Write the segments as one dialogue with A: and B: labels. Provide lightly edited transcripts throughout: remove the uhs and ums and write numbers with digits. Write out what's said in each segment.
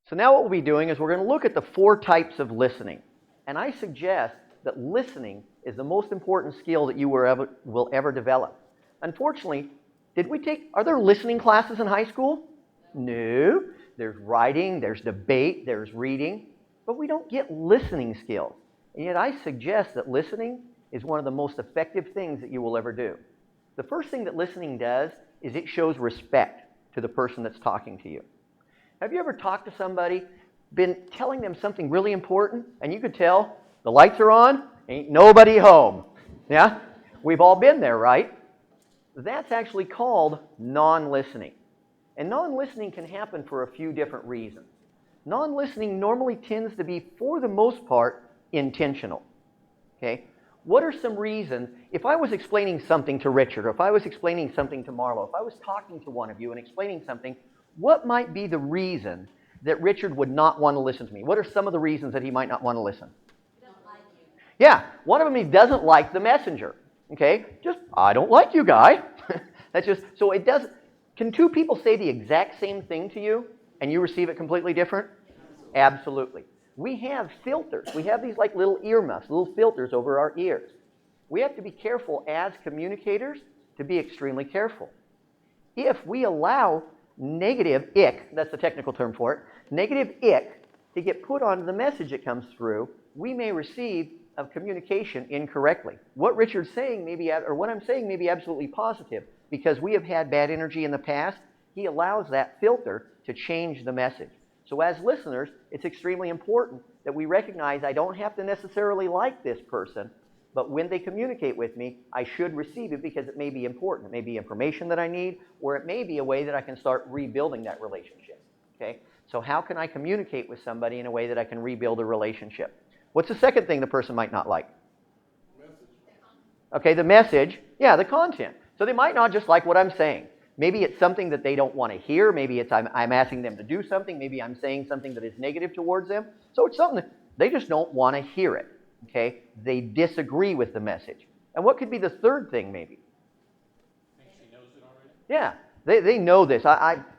A: So now what we'll be doing is we're going to look at the 4 types of listening. And I suggest that listening is the most important skill that you will ever develop. Unfortunately, are there listening classes in high school? No. There's writing, there's debate, there's reading, but we don't get listening skills. And yet I suggest that listening is one of the most effective things that you will ever do. The first thing that listening does is it shows respect to the person that's talking to you. Have you ever talked to somebody, been telling them something really important, and you could tell the lights are on, ain't nobody home? Yeah? We've all been there, right? That's actually called non-listening. And non-listening can happen for a few different reasons. Non-listening normally tends to be, for the most part, intentional. Okay? What are some reasons? If I was explaining something to Richard, or if I was explaining something to Marlo, if I was talking to one of you and explaining something, what might be the reason that Richard would not want to listen to me? What are some of the reasons that he might not want to listen?
B: He doesn't like you.
A: Yeah, one of them, he doesn't like the messenger. Okay? Just, I don't like you, guy. That's just, so it doesn't. Can 2 people say the exact same thing to you and you receive it completely different? Absolutely. We have filters. We have these like little earmuffs, little filters over our ears. We have to be careful as communicators to be extremely careful. If we allow negative ick, that's the technical term for it, negative ick to get put onto the message that comes through, we may receive a communication incorrectly. What Richard's saying may be, or what I'm saying may be absolutely positive. Because we have had bad energy in the past, he allows that filter to change the message. So as listeners, it's extremely important that we recognize I don't have to necessarily like this person, but when they communicate with me, I should receive it because it may be important. It may be information that I need, or it may be a way that I can start rebuilding that relationship. Okay? So how can I communicate with somebody in a way that I can rebuild a relationship? What's the second thing the person might not like? Okay, the message. Yeah, the content. So they might not just like what I'm saying. Maybe it's something that they don't want to hear. Maybe it's I'm asking them to do something. Maybe I'm saying something that is negative towards them. So it's something that they just don't want to hear it. Okay? They disagree with the message. And what could be the third thing maybe?
C: She knows it already?
A: Yeah, they know this.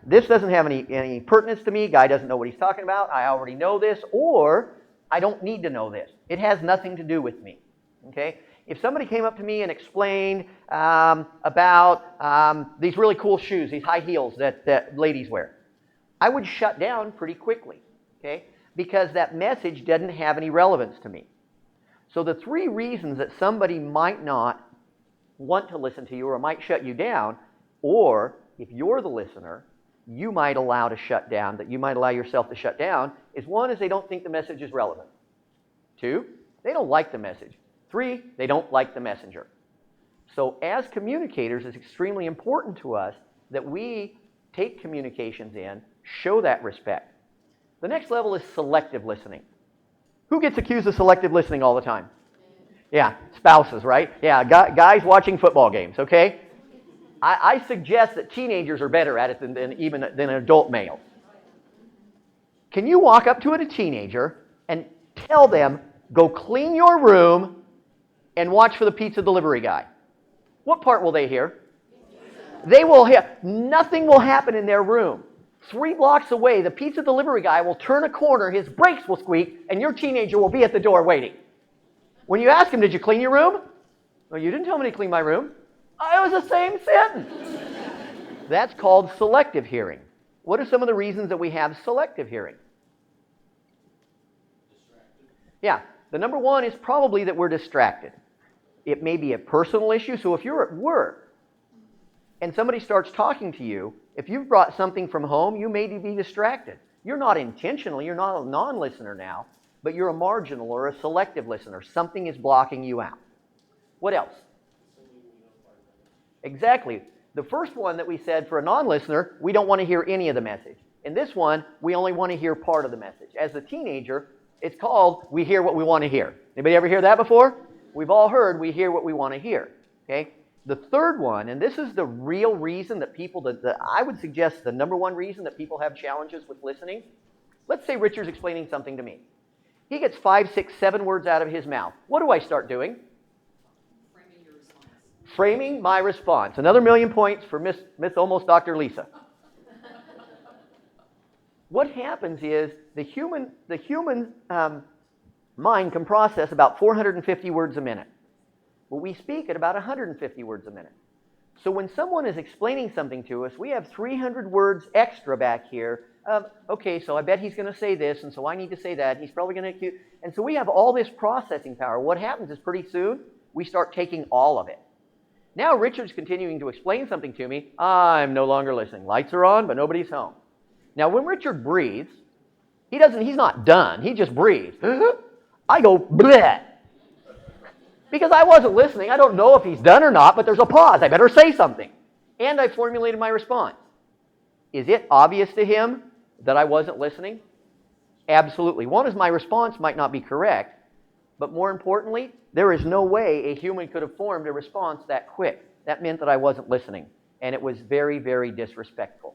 A: This doesn't have any pertinence to me. Guy doesn't know what he's talking about. I already know this. Or I don't need to know this. It has nothing to do with me. Okay? If somebody came up to me and explained about these really cool shoes, these high heels that ladies wear, I would shut down pretty quickly, okay? Because that message doesn't have any relevance to me. So the 3 reasons that somebody might not want to listen to you or might shut you down, or if you're the listener, you might allow yourself to shut down, is 1 is they don't think the message is relevant. 2, they don't like the message. 3, they don't like the messenger. So as communicators, it's extremely important to us that we take communications in, show that respect. The next level is selective listening. Who gets accused of selective listening all the time? Yeah, spouses, right? Yeah, guys watching football games, okay? I suggest that teenagers are better at it than adult males. Can you walk up to a teenager and tell them, go clean your room and watch for the pizza delivery guy? What part will they hear? They will hear. Nothing will happen in their room. 3 blocks away, the pizza delivery guy will turn a corner, his brakes will squeak, and your teenager will be at the door waiting. When you ask him, did you clean your room? Well, you didn't tell me to clean my room. Oh, it was the same sentence. That's called selective hearing. What are some of the reasons that we have selective hearing?
C: Distracted.
A: Yeah, the number 1 is probably that we're distracted. It may be a personal issue. So if you're at work and somebody starts talking to you, if you've brought something from home, you may be distracted. You're not intentionally, you're not a non-listener now, but you're a marginal or a selective listener. Something is blocking you out. What else? Exactly. The first one that we said for a non-listener, we don't want to hear any of the message. In this one, we only want to hear part of the message. As a teenager, it's called we hear what we want to hear. Anybody ever hear that before? We've all heard we hear what we want to hear. Okay? The third one, and this is the real reason that people, I would suggest the number 1 reason that people have challenges with listening. Let's say Richard's explaining something to me. He gets 5, 6, 7 words out of his mouth. What do I start doing?
B: Framing your response.
A: Framing my response. Another 1,000,000 points for Miss Almost Dr. Lisa. what happens is the human mind can process about 450 words a minute. But we speak at about 150 words a minute. So when someone is explaining something to us, we have 300 words extra back here of, okay, so I bet he's going to say this, and so I need to say that. He's probably going to... And so we have all this processing power. What happens is pretty soon, we start taking all of it. Now Richard's continuing to explain something to me. I'm no longer listening. Lights are on, but nobody's home. Now when Richard breathes, he's not done. He just breathes. I go, bleh. Because I wasn't listening. I don't know if he's done or not, but there's a pause. I better say something. And I formulated my response. Is it obvious to him that I wasn't listening? Absolutely. One is my response might not be correct, but more importantly, there is no way a human could have formed a response that quick. That meant that I wasn't listening, and it was very, very disrespectful.